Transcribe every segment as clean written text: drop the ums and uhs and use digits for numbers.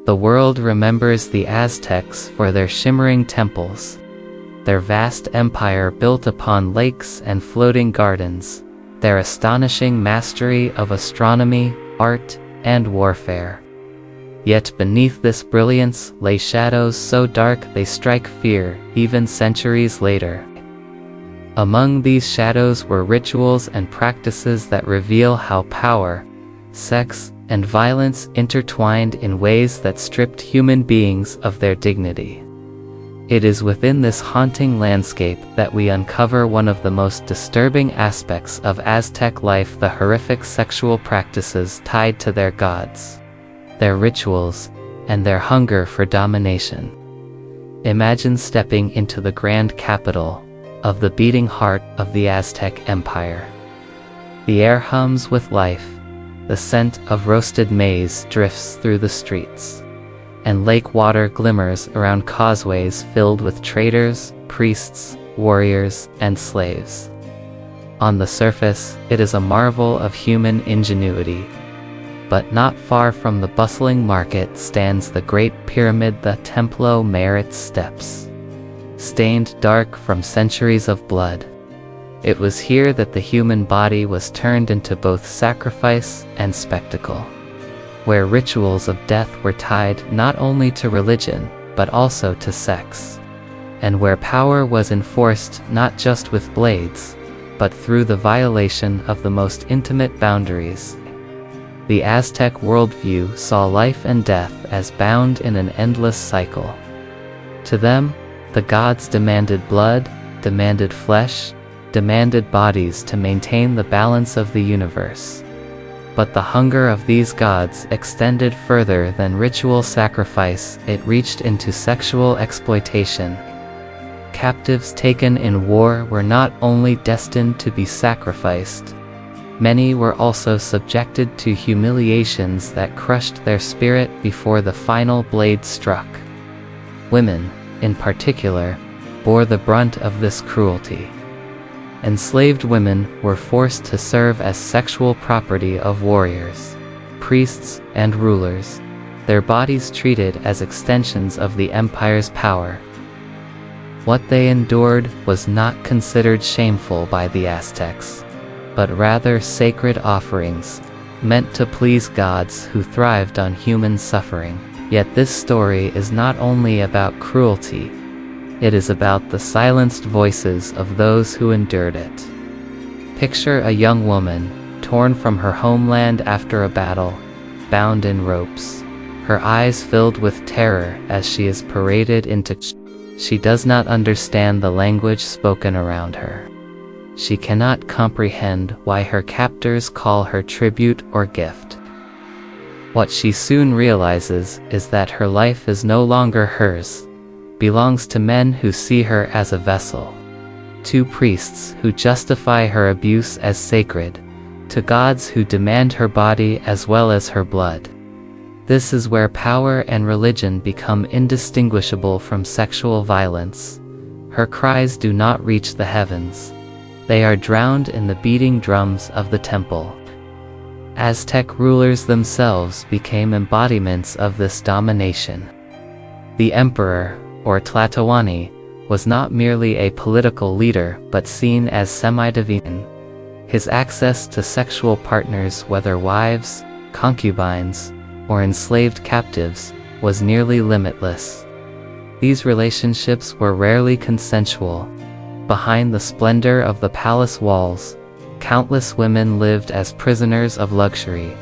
The world remembers the Aztecs for their shimmering temples, their vast empire built upon lakes and floating gardens, their astonishing mastery of astronomy, art, and warfare. Yet beneath this brilliance lay shadows so dark they strike fear even centuries later. Among these shadows were rituals and practices that reveal how power, sex, and violence intertwined in ways that stripped human beings of their dignity. It is within this haunting landscape that we uncover one of the most disturbing aspects of Aztec life: the horrific sexual practices tied to their gods, their rituals, and their hunger for domination. Imagine stepping into the grand capital of the beating heart of the Aztec Empire. The air hums with life, the scent of roasted maize drifts through the streets, and lake water glimmers around causeways filled with traders, priests, warriors, and slaves. On the surface, it is a marvel of human ingenuity. But not far from the bustling market stands the Great Pyramid, the Templo Mayor's steps, stained dark from centuries of blood. It was here that the human body was turned into both sacrifice and spectacle, where rituals of death were tied not only to religion, but also to sex, and where power was enforced not just with blades, but through the violation of the most intimate boundaries. The Aztec worldview saw life and death as bound in an endless cycle. To them, the gods demanded blood, demanded flesh, demanded bodies to maintain the balance of the universe. But the hunger of these gods extended further than ritual sacrifice. It reached into sexual exploitation. Captives taken in war were not only destined to be sacrificed, many were also subjected to humiliations that crushed their spirit before the final blade struck. Women, in particular, bore the brunt of this cruelty. Enslaved women were forced to serve as sexual property of warriors, priests, and rulers, their bodies treated as extensions of the empire's power. What they endured was not considered shameful by the Aztecs, but rather sacred offerings, meant to please gods who thrived on human suffering. Yet this story is not only about cruelty, it is about the silenced voices of those who endured it. Picture a young woman, torn from her homeland after a battle, bound in ropes, her eyes filled with terror as she is paraded into. She does not understand the language spoken around her. She cannot comprehend why her captors call her tribute or gift. What she soon realizes is that her life is no longer hers, belongs to men who see her as a vessel, to priests who justify her abuse as sacred, to gods who demand her body as well as her blood. This is where power and religion become indistinguishable from sexual violence. Her cries do not reach the heavens. They are drowned in the beating drums of the temple. Aztec rulers themselves became embodiments of this domination. The emperor, or Tlatoani, was not merely a political leader but seen as semi-divine. His access to sexual partners, whether wives, concubines, or enslaved captives, was nearly limitless. These relationships were rarely consensual. Behind the splendor of the palace walls, countless women lived as prisoners of luxury,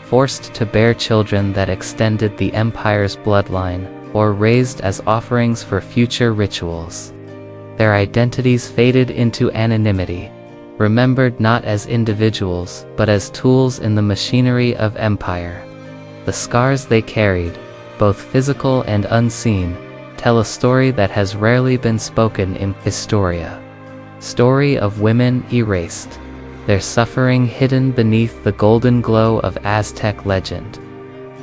forced to bear children that extended the empire's bloodline, or raised as offerings for future rituals. Their identities faded into anonymity, remembered not as individuals but as tools in the machinery of empire. The scars they carried, both physical and unseen, tell a story that has rarely been spoken in Historia. Story of women erased, their suffering hidden beneath the golden glow of Aztec legend.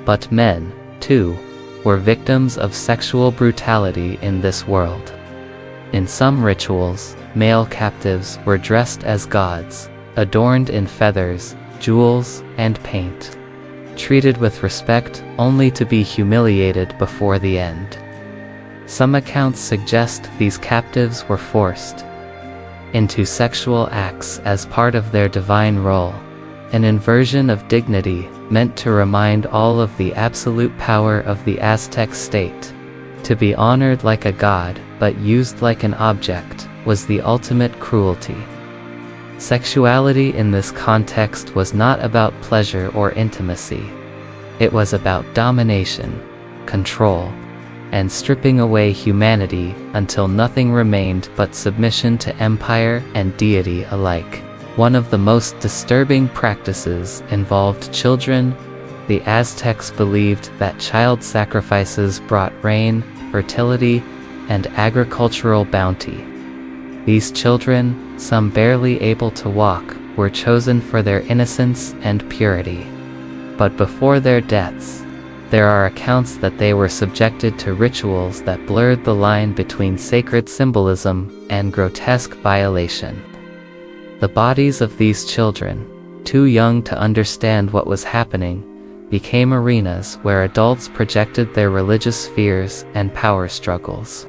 But men, too, were victims of sexual brutality in this world. In some rituals, male captives were dressed as gods, adorned in feathers, jewels, and paint. treated with respect only to be humiliated before the end. Some accounts suggest these captives were forced into sexual acts as part of their divine role, an inversion of dignity meant to remind all of the absolute power of the Aztec state. To be honored like a god but used like an object was the ultimate cruelty. Sexuality in this context was not about pleasure or intimacy. It was about domination, control, and stripping away humanity until nothing remained but submission to empire and deity alike. One of the most disturbing practices involved children. The Aztecs believed that child sacrifices brought rain, fertility, and agricultural bounty. These children, some barely able to walk, were chosen for their innocence and purity. But before their deaths, there are accounts that they were subjected to rituals that blurred the line between sacred symbolism and grotesque violation. The bodies of these children, too young to understand what was happening, became arenas where adults projected their religious fears and power struggles.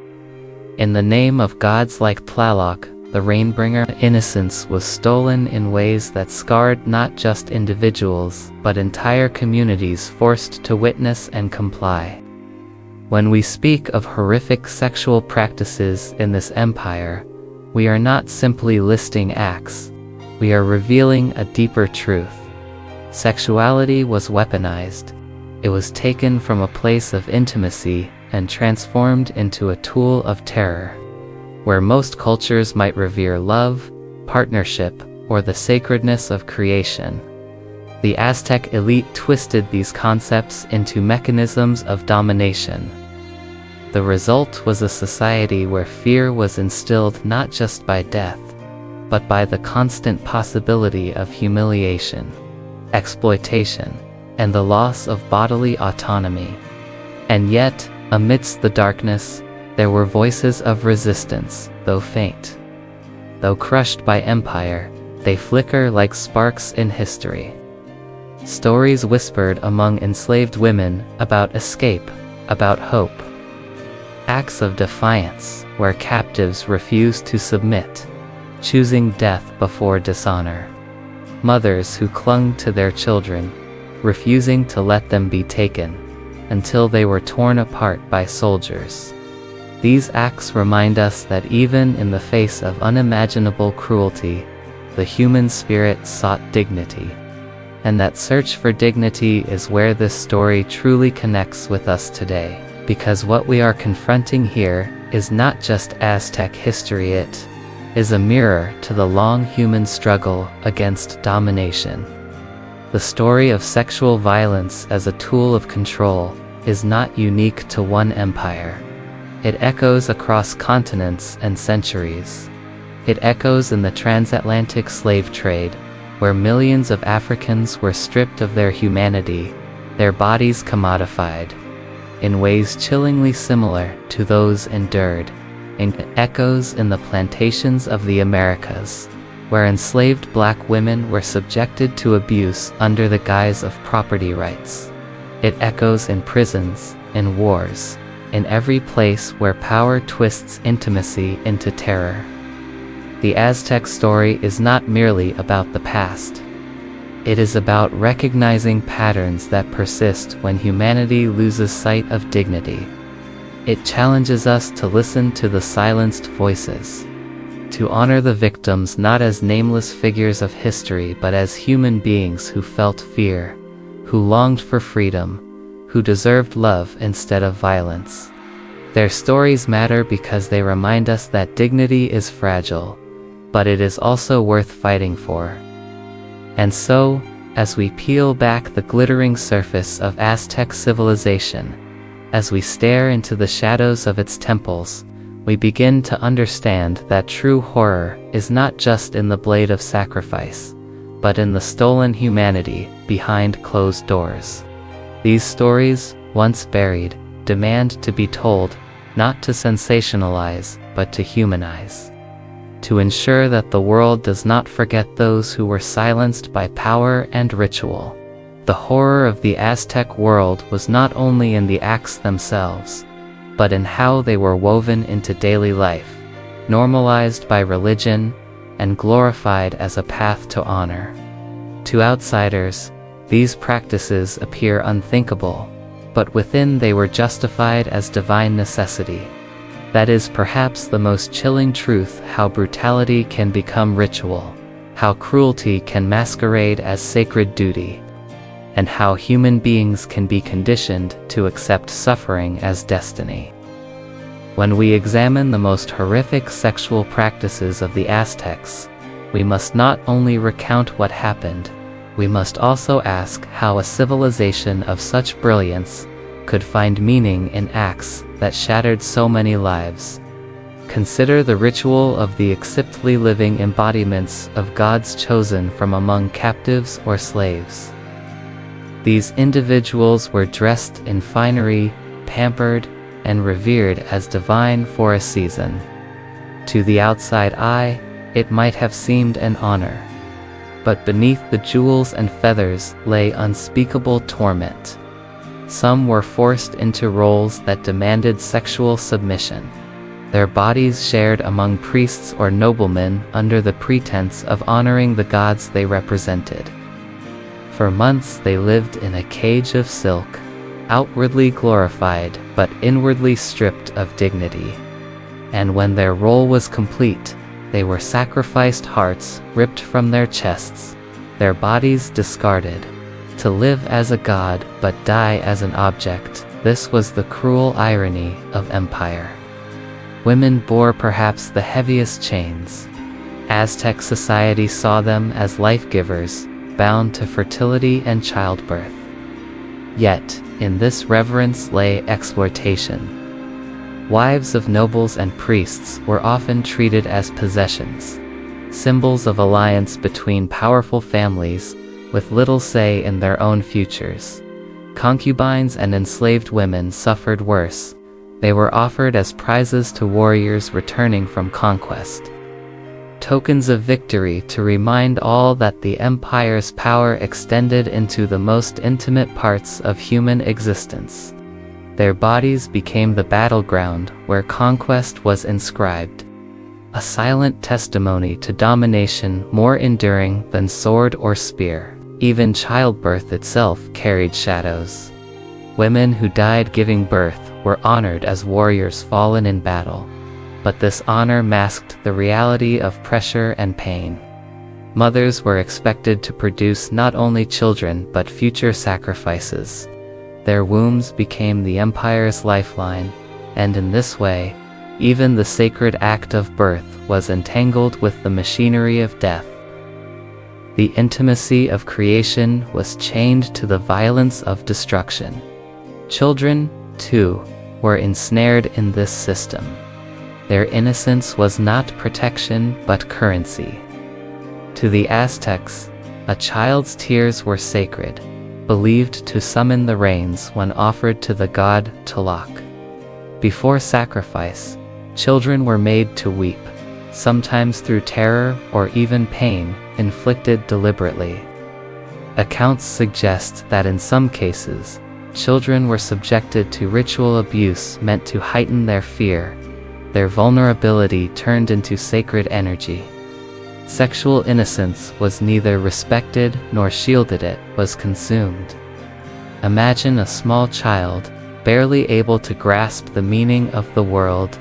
In the name of gods like Tlaloc, the rainbringer, innocence was stolen in ways that scarred not just individuals but entire communities forced to witness and comply. When we speak of horrific sexual practices in this empire, we are not simply listing acts, we are revealing a deeper truth. Sexuality was weaponized. It was taken from a place of intimacy and transformed into a tool of terror. Where most cultures might revere love, partnership, or the sacredness of creation, the Aztec elite twisted these concepts into mechanisms of domination. The result was a society where fear was instilled not just by death, but by the constant possibility of humiliation, exploitation, and the loss of bodily autonomy. And yet, amidst the darkness, there were voices of resistance, though faint. Though crushed by empire, they flicker like sparks in history. Stories whispered among enslaved women about escape, about hope. Acts of defiance, where captives refused to submit, choosing death before dishonor. Mothers who clung to their children, refusing to let them be taken, until they were torn apart by soldiers. These acts remind us that even in the face of unimaginable cruelty, the human spirit sought dignity. And that search for dignity is where this story truly connects with us today, because what we are confronting here is not just Aztec history, it is a mirror to the long human struggle against domination. The story of sexual violence as a tool of control is not unique to one empire. It echoes across continents and centuries. It echoes in the transatlantic slave trade, where millions of Africans were stripped of their humanity, their bodies commodified, in ways chillingly similar to those endured. And echoes in the plantations of the Americas, where enslaved black women were subjected to abuse under the guise of property rights. It echoes in prisons, in wars, in every place where power twists intimacy into terror. The Aztec story is not merely about the past. It is about recognizing patterns that persist when humanity loses sight of dignity. It challenges us to listen to the silenced voices, to honor the victims not as nameless figures of history but as human beings who felt fear, who longed for freedom, who deserved love instead of violence. Their stories matter because they remind us that dignity is fragile, but it is also worth fighting for. And so, as we peel back the glittering surface of Aztec civilization, as we stare into the shadows of its temples, we begin to understand that true horror is not just in the blade of sacrifice, but in the stolen humanity behind closed doors. These stories, once buried, demand to be told, not to sensationalize, but to humanize. To ensure that the world does not forget those who were silenced by power and ritual. The horror of the Aztec world was not only in the acts themselves, but in how they were woven into daily life, normalized by religion, and glorified as a path to honor. To outsiders, these practices appear unthinkable, but within they were justified as divine necessity. That is perhaps the most chilling truth: how brutality can become ritual, how cruelty can masquerade as sacred duty, and how human beings can be conditioned to accept suffering as destiny. When we examine the most horrific sexual practices of the Aztecs, we must not only recount what happened, we must also ask how a civilization of such brilliance could find meaning in acts that shattered so many lives. Consider the ritual of the acceptly living embodiments of gods chosen from among captives or slaves. These individuals were dressed in finery, pampered, and revered as divine for a season. To the outside eye, it might have seemed an honor. But beneath the jewels and feathers lay unspeakable torment. Some were forced into roles that demanded sexual submission, their bodies shared among priests or noblemen under the pretense of honoring the gods they represented. For months they lived in a cage of silk, outwardly glorified but inwardly stripped of dignity. And when their role was complete, they were sacrificed, hearts ripped from their chests, their bodies discarded, to live as a god but die as an object. This was the cruel irony of empire. Women bore perhaps the heaviest chains. Aztec society saw them as life-givers, bound to fertility and childbirth. Yet, in this reverence lay exploitation. Wives of nobles and priests were often treated as possessions, symbols of alliance between powerful families, with little say in their own futures. Concubines and enslaved women suffered worse. They were offered as prizes to warriors returning from conquest, tokens of victory to remind all that the empire's power extended into the most intimate parts of human existence. Their bodies became the battleground where conquest was inscribed, a silent testimony to domination more enduring than sword or spear. Even childbirth itself carried shadows. Women who died giving birth were honored as warriors fallen in battle, but this honor masked the reality of pressure and pain. Mothers were expected to produce not only children but future sacrifices. Their wombs became the empire's lifeline, and in this way, even the sacred act of birth was entangled with the machinery of death. The intimacy of creation was chained to the violence of destruction. Children, too, were ensnared in this system. Their innocence was not protection but currency. To the Aztecs, a child's tears were sacred, believed to summon the rains when offered to the god Tlaloc. Before sacrifice, children were made to weep, sometimes through terror or even pain inflicted deliberately. Accounts suggest that in some cases, children were subjected to ritual abuse meant to heighten their fear. Their vulnerability turned into sacred energy. Sexual innocence was neither respected nor shielded, it was consumed. Imagine a small child, barely able to grasp the meaning of the world,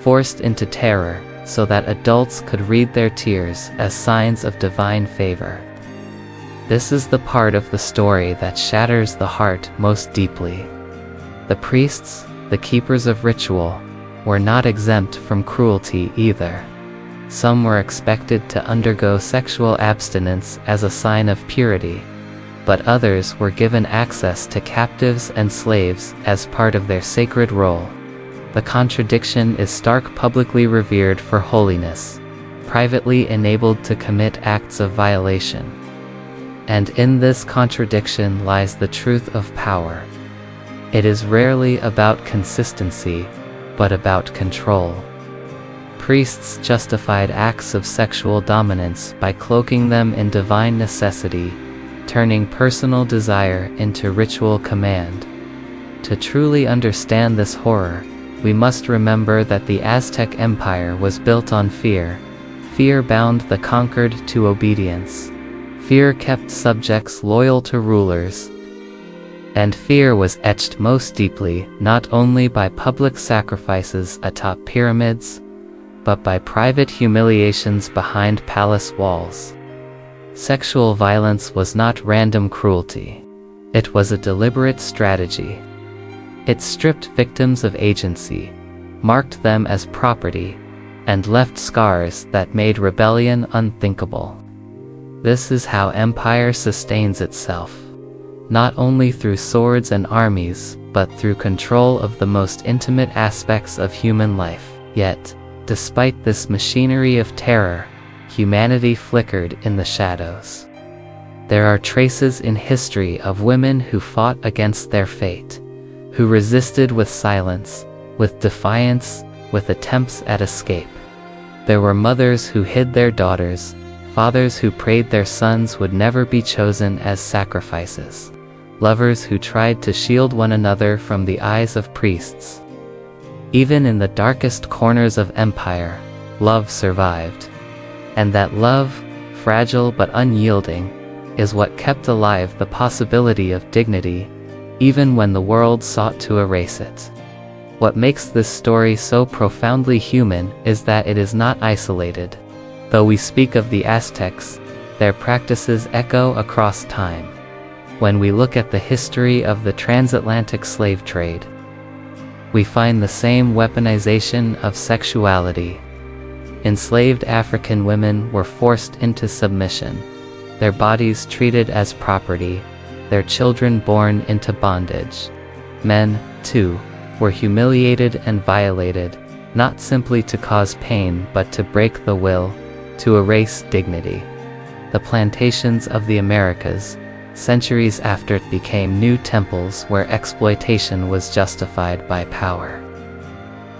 forced into terror so that adults could read their tears as signs of divine favor. This is the part of the story that shatters the heart most deeply. The priests, the keepers of ritual, were not exempt from cruelty either. Some were expected to undergo sexual abstinence as a sign of purity, but others were given access to captives and slaves as part of their sacred role. The contradiction is stark: publicly revered for holiness, privately enabled to commit acts of violation. And in this contradiction lies the truth of power. It is rarely about consistency, but about control. Priests justified acts of sexual dominance by cloaking them in divine necessity, turning personal desire into ritual command. To truly understand this horror, we must remember that the Aztec Empire was built on fear. Fear bound the conquered to obedience. Fear kept subjects loyal to rulers. And fear was etched most deeply not only by public sacrifices atop pyramids, but by private humiliations behind palace walls. Sexual violence was not random cruelty. It was a deliberate strategy. It stripped victims of agency, marked them as property, and left scars that made rebellion unthinkable. This is how empire sustains itself, not only through swords and armies, but through control of the most intimate aspects of human life. Yet, despite this machinery of terror, humanity flickered in the shadows. There are traces in history of women who fought against their fate, who resisted with silence, with defiance, with attempts at escape. There were mothers who hid their daughters, fathers who prayed their sons would never be chosen as sacrifices, lovers who tried to shield one another from the eyes of priests. Even in the darkest corners of empire, love survived. And that love, fragile but unyielding, is what kept alive the possibility of dignity, even when the world sought to erase it. What makes this story so profoundly human is that it is not isolated. Though we speak of the Aztecs, their practices echo across time. When we look at the history of the transatlantic slave trade, we find the same weaponization of sexuality. Enslaved African women were forced into submission, their bodies treated as property, their children born into bondage. Men, too, were humiliated and violated, not simply to cause pain but to break the will, to erase dignity. The plantations of the Americas, centuries after it became new temples where exploitation was justified by power.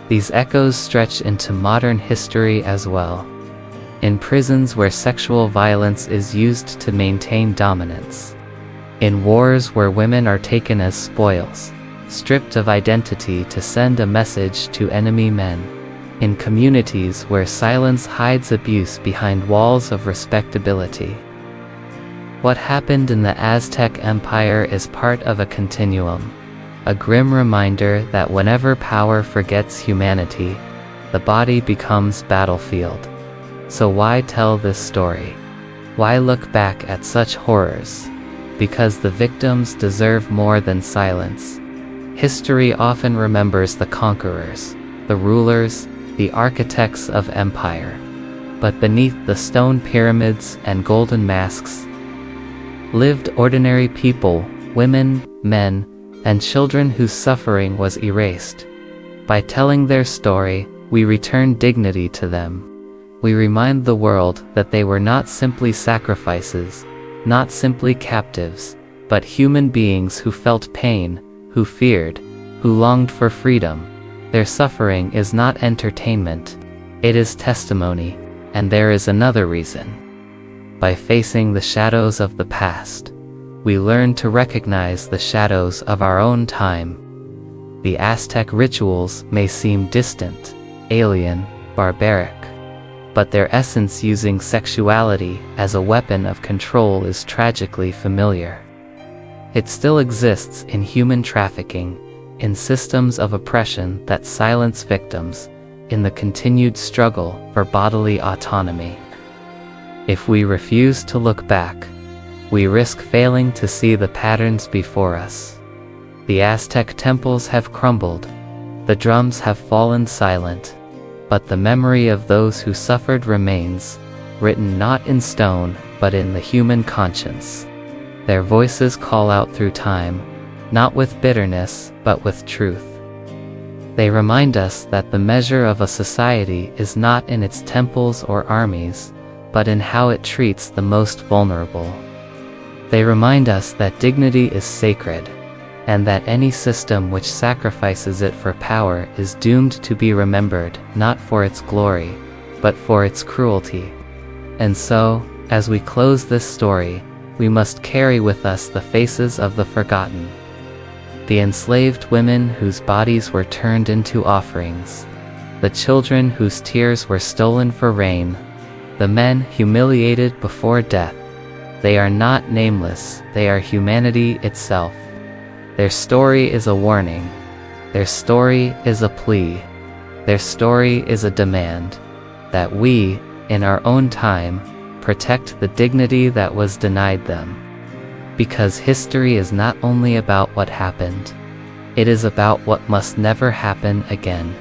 These echoes stretch into modern history as well. In prisons where sexual violence is used to maintain dominance. In wars where women are taken as spoils, stripped of identity to send a message to enemy men. In communities where silence hides abuse behind walls of respectability. What happened in the Aztec Empire is part of a continuum, a grim reminder that whenever power forgets humanity, the body becomes battlefield. So why tell this story? Why look back at such horrors? Because the victims deserve more than silence. History often remembers the conquerors, the rulers, the architects of empire. But beneath the stone pyramids and golden masks, lived ordinary people, women, men, and children whose suffering was erased. By telling their story, we return dignity to them. We remind the world that they were not simply sacrifices, not simply captives, but human beings who felt pain, who feared, who longed for freedom. Their suffering is not entertainment, it is testimony, and there is another reason. By facing the shadows of the past, we learn to recognize the shadows of our own time. The Aztec rituals may seem distant, alien, barbaric, but their essence using sexuality as a weapon of control is tragically familiar. It still exists in human trafficking, in systems of oppression that silence victims, in the continued struggle for bodily autonomy. If we refuse to look back, we risk failing to see the patterns before us. The Aztec temples have crumbled, the drums have fallen silent, but the memory of those who suffered remains, written not in stone, but in the human conscience. Their voices call out through time, not with bitterness, but with truth. They remind us that the measure of a society is not in its temples or armies, but in how it treats the most vulnerable. They remind us that dignity is sacred, and that any system which sacrifices it for power is doomed to be remembered not for its glory, but for its cruelty. And so, as we close this story, we must carry with us the faces of the forgotten. The enslaved women whose bodies were turned into offerings. The children whose tears were stolen for rain. The men humiliated before death. They are not nameless, they are humanity itself. Their story is a warning. Their story is a plea. Their story is a demand. That we, in our own time, protect the dignity that was denied them. Because history is not only about what happened, it is about what must never happen again.